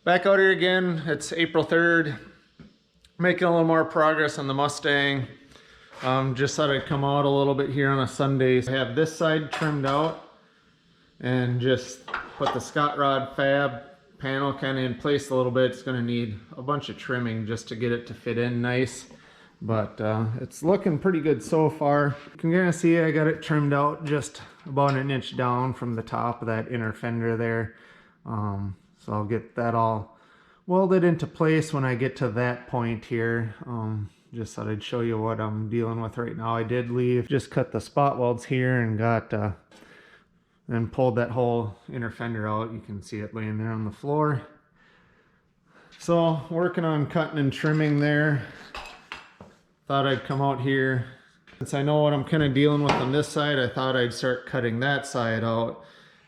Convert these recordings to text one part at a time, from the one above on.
Back out here again. It's April 3rd. Making a little more progress on the Mustang. Just thought I'd come out a little bit here on a Sunday. I have this side trimmed out and just put the Scott Rod Fab panel kind of in place a little bit. It's going to need a bunch of trimming just to get it to fit in nice. But it's looking pretty good so far. You can kind of see I got it trimmed out just about an inch down from the top of that inner fender there. So I'll get that all welded into place when I get to that point here. Just thought I'd show you what I'm dealing with right now. I did just cut the spot welds here and got and pulled that whole inner fender out. You can see it laying there on the floor. So working on cutting and trimming there. Thought I'd come out here. Since I know what I'm kind of dealing with on this side, I thought I'd start cutting that side out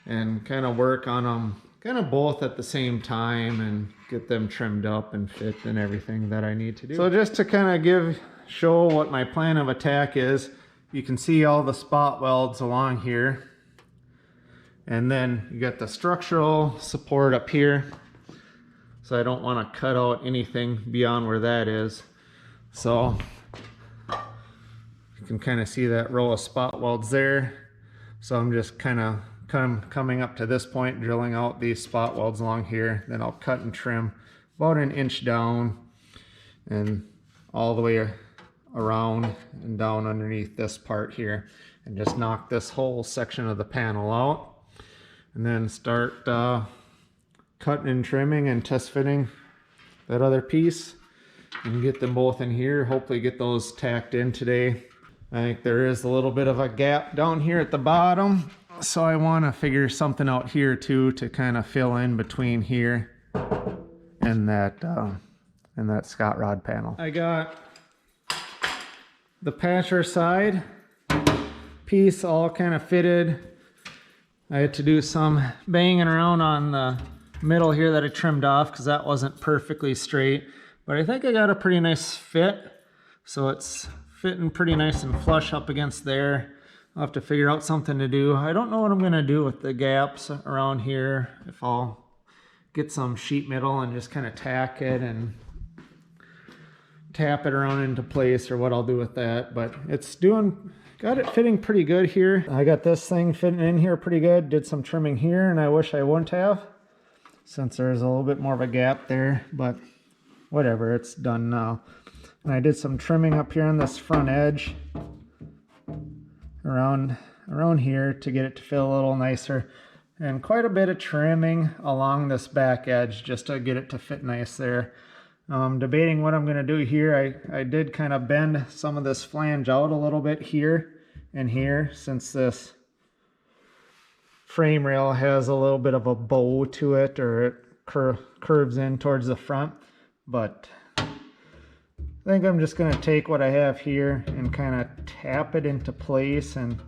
and kind of work on them kind of both at the same time and get them trimmed up and fit and everything that I need to do. So just to kind of show what my plan of attack is, you can see all the spot welds along here. And then you got the structural support up here. So I don't want to cut out anything beyond where that is. So you can kind of see that row of spot welds there. So I'm just kind of coming up to this point, drilling out these spot welds along here. Then I'll cut and trim about an inch down and all the way around and down underneath this part here, and just knock this whole section of the panel out. And then start cutting and trimming and test fitting that other piece and get them both in here. Hopefully get those tacked in today. I think there is a little bit of a gap down here at the bottom, so I want to figure something out here too to kind of fill in between here and that Scott Rod panel. I got the patcher side piece all kind of fitted. I had to do some banging around on the middle here that I trimmed off because that wasn't perfectly straight, but I think I got a pretty nice fit. So it's fitting pretty nice and flush up against there. I'll have to figure out something to do. I don't know what I'm gonna do with the gaps around here. If I'll get some sheet metal and just kind of tack it and tap it around into place, or what I'll do with that. But it's got it fitting pretty good here. I got this thing fitting in here pretty good. Did some trimming here, and I wish I wouldn't have, since there's a little bit more of a gap there, but whatever, it's done now. And I did some trimming up here on this front edge around here to get it to feel a little nicer, and quite a bit of trimming along this back edge just to get it to fit nice there. Debating what I'm going to do here. I did kind of bend some of this flange out a little bit here and here, since this frame rail has a little bit of a bow to it, or it curves in towards the front. But I think I'm just going to take what I have here and kind of tap it into place and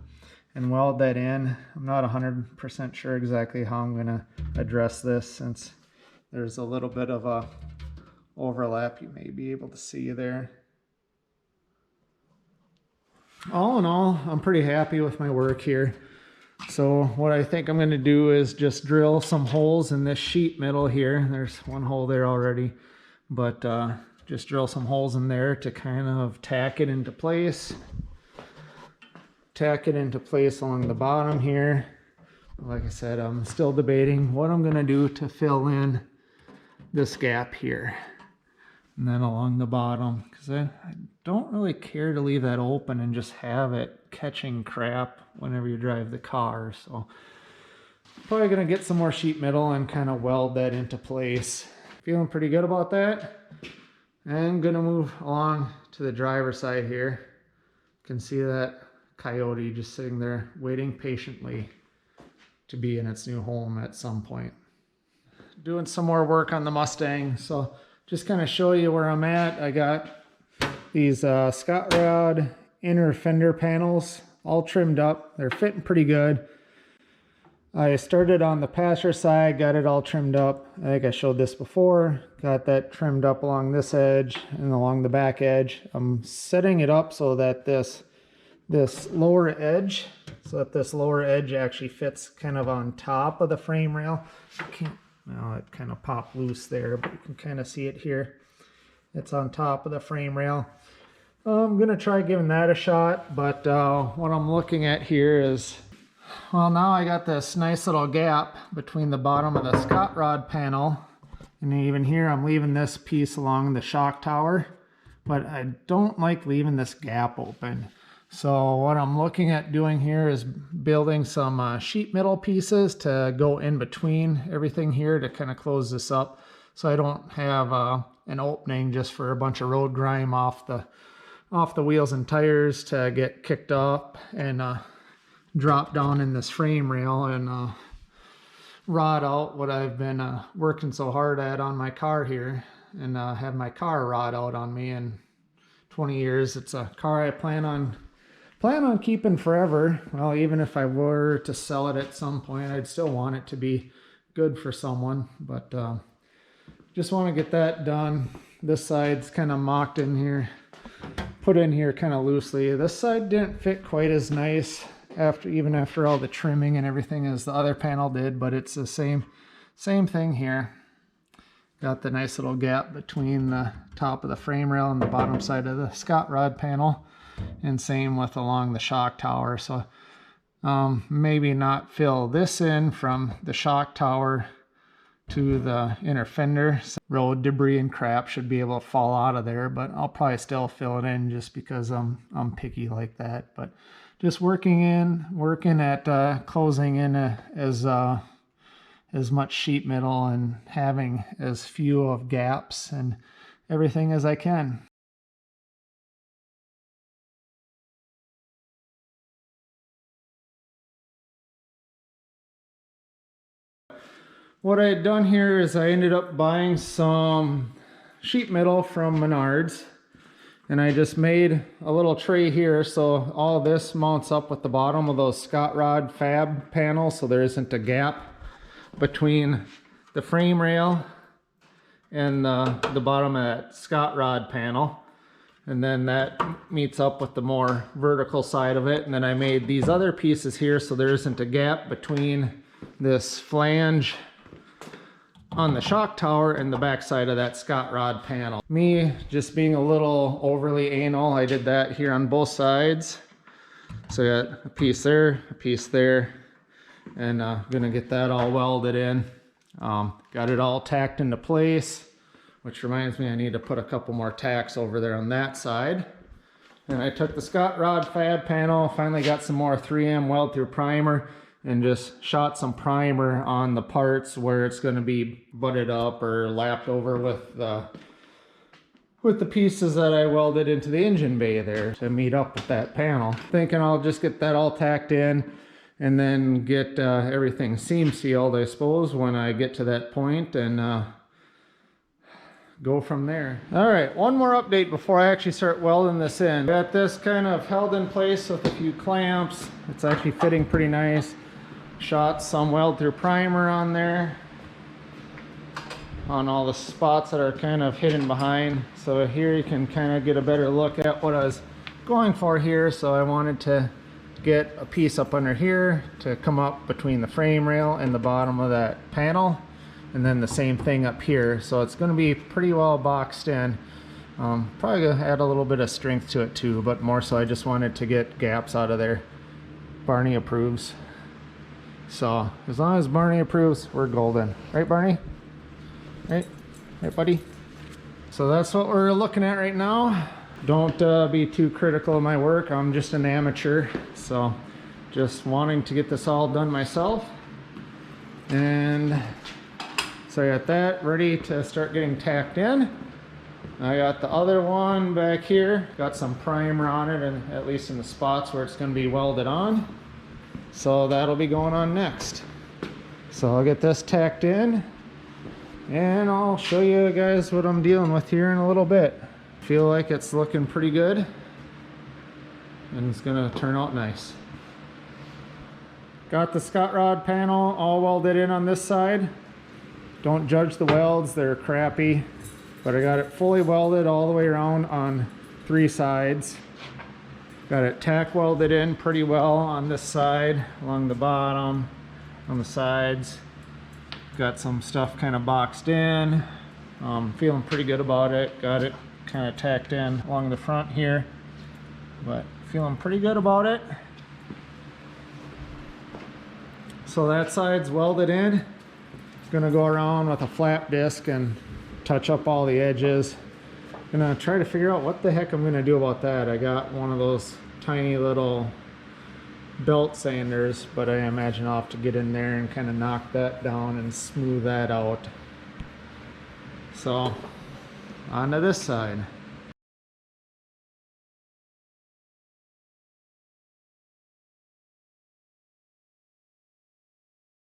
weld that in. I'm not 100% sure exactly how I'm going to address this, since there's a little bit of a overlap you may be able to see there. All in all, I'm pretty happy with my work here. So what I think I'm going to do is just drill some holes in this sheet metal here. There's one hole there already, but just drill some holes in there to kind of tack it into place. Tack it into place along the bottom here. Like I said, I'm still debating what I'm going to do to fill in this gap here. And then along the bottom, because I don't really care to leave that open and just have it catching crap whenever you drive the car. So probably going to get some more sheet metal and kind of weld that into place. Feeling pretty good about that. And going to move along to the driver's side here. You can see that Coyote just sitting there waiting patiently to be in its new home at some point. Doing some more work on the Mustang, so just kind of show you where I'm at. I got these Scott Rod inner fender panels all trimmed up. They're fitting pretty good. I started on the passenger side, got it all trimmed up. I think I showed this before. Got that trimmed up along this edge and along the back edge. I'm setting it up so that this lower edge actually fits kind of on top of the frame rail. Well, it kind of popped loose there, but you can kind of see it here. It's on top of the frame rail. I'm gonna try giving that a shot, but what I'm looking at here is, well, now I got this nice little gap between the bottom of the Scott Rod panel, and even here I'm leaving this piece along the shock tower, but I don't like leaving this gap open. So what I'm looking at doing here is building some sheet metal pieces to go in between everything here to kind of close this up, so I don't have an opening just for a bunch of road grime off the wheels and tires to get kicked up and drop down in this frame rail and rot out what I've been working so hard at on my car here, and have my car rot out on me in 20 years. It's a car I plan on keeping forever. Well, even if I were to sell it at some point, I'd still want it to be good for someone, but just want to get that done. This side's kind of mocked in here, put in here kind of loosely. This side didn't fit quite as nice even after all the trimming and everything as the other panel did, but it's the same thing here. Got the nice little gap between the top of the frame rail and the bottom side of the Scott Rod panel, and same with along the shock tower. So maybe not fill this in from the shock tower to the inner fender. Some road debris and crap should be able to fall out of there, but I'll probably still fill it in just because I'm picky like that. But just working at closing in as much sheet metal and having as few of gaps and everything as I can. What I had done here is I ended up buying some sheet metal from Menards, and I just made a little tray here so all of this mounts up with the bottom of those Scott Rod Fab panels, so there isn't a gap between the frame rail and the bottom of that Scott Rod panel. And then that meets up with the more vertical side of it. And then I made these other pieces here so there isn't a gap between this flange on the shock tower and the back side of that Scott Rod panel. Me just being a little overly anal, I did that here on both sides. So I got a piece there, a piece there, and gonna get that all welded in. Got it all tacked into place, which reminds me I need to put a couple more tacks over there on that side. And I took the Scott Rod Fab panel, finally got some more 3M weld through primer, and just shot some primer on the parts where it's going to be butted up or lapped over with the pieces that I welded into the engine bay there to meet up with that panel. Thinking I'll just get that all tacked in and then get everything seam sealed, I suppose, when I get to that point, and go from there. All right, one more update before I actually start welding this in. Got this kind of held in place with a few clamps. It's actually fitting pretty nice. Shot some weld through primer on there on all the spots that are kind of hidden behind. So here you can kind of get a better look at what I was going for here. So I wanted to get a piece up under here to come up between the frame rail and the bottom of that panel, and then the same thing up here. So it's going to be pretty well boxed in. Probably gonna add a little bit of strength to it too, but more so I just wanted to get gaps out of there. Barney approves. So as long as Barney approves, we're golden. Right, Barney? Right, buddy? So that's what we're looking at right now. Don't be too critical of my work. I'm just an amateur. So just wanting to get this all done myself. And so I got that ready to start getting tacked in. I got the other one back here. Got some primer on it, and at least in the spots where it's going to be welded on. So that'll be going on next. So I'll get this tacked in, and I'll show you guys what I'm dealing with here in a little bit. Feel like it's looking pretty good, and it's gonna turn out nice. Got the Scott Rod panel all welded in on this side. Don't judge the welds, they're crappy, but I got it fully welded all the way around on 3 sides. Got it tack welded in pretty well on this side, along the bottom, on the sides. Got some stuff kind of boxed in. Feeling pretty good about it. Got it kind of tacked in along the front here, but feeling pretty good about it. So that side's welded in. Gonna go around with a flap disc and touch up all the edges. Gonna try to figure out what the heck I'm gonna do about that. I got one of those tiny little belt sanders, but I imagine I'll have to get in there and kind of knock that down and smooth that out. So on to this side.